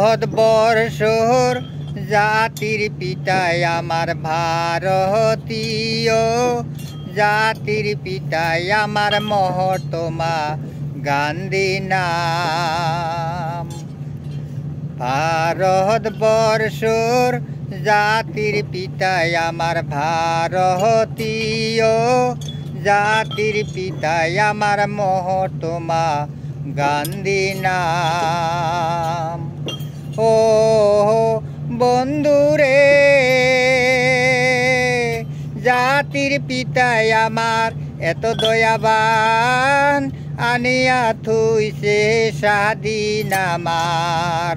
ভারতবর্ষর জাতির পিতায় আমার ভারতীয় জাতির পিতায় আমার মহাত্মা গান্ধী নাম। ভারতবর্ষর জাতির পিতায় আমার ভারতীয় জাতির পিতায় আমার মহাত্মা গান্ধী নাম। ও বন্ধুরে, জাতির পিতায় আমার এত দয়াবান, আনিয়া থুইছে স্বাধীন আমার।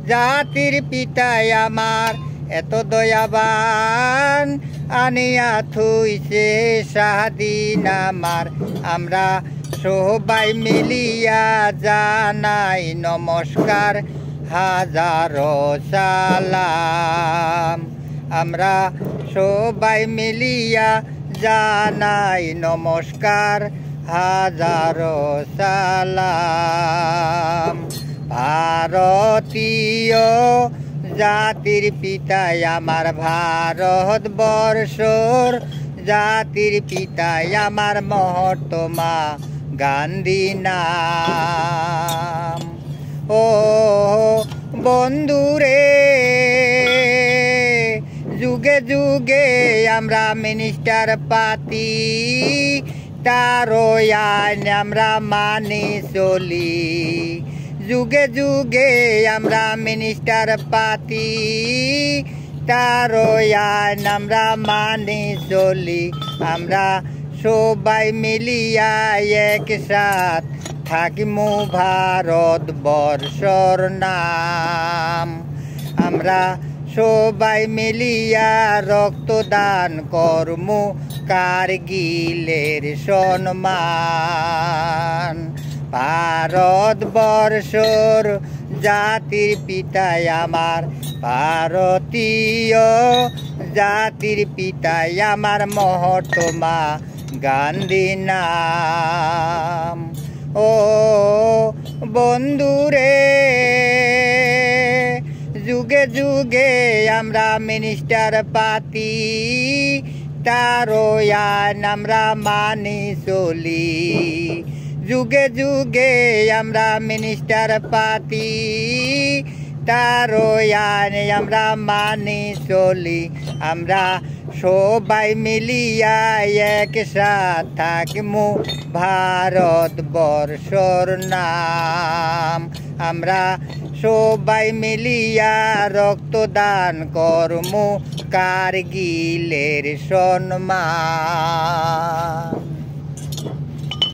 জাতির পিতায় আমার এত দয়াবান, আনিয়া থুইছে স্বাধীন আমার। আমরা সবাই মিলিয়া জানাই নমস্কার, হাজারো সালাম। আমরা সবাই মিলিয়া জানাই নমস্কার, হাজারো সালাম। ভারতীয় জাতির পিতায় আমার ভারতবর্ষর জাতির পিতায় আমার মহাত্মা গান্ধী নাম। ও বন্ধুরে, যুগে যুগে আমরা মিনিস্টার পাতি, তার আইন আমরা মানি চলি। যুগে যুগে আমরা মিনিস্টার পাতি, তার আইন আমরা মানি চলি। আমরা সবাই মিলিয়া একসাথ থাকিমু ভারতবর্ষর নাম। আমরা সবাই মিলিয়া রক্তদান করমু কারগিলের সম্মান। ভারতবর্ষর জাতির পিতায় আমার ভারতীয় জাতির পিতায় আমার মহাত্মা গান্ধী নাম। ও বন্ধুরে, যুগে যুগে আমরা মিনিস্টার পাতি, তার আইন আমরা মানি চলি। যুগে যুগে আমরা মিনিস্টার পাতি, তার আইন আমরা মানি চলি। আমরা সবাই মিলিয়া একসাথ থাকিমু ভারতবর্ষর নাম। আমরা সবাই মিলিয়া রক্তদান করমু কারগিলের সম্মান।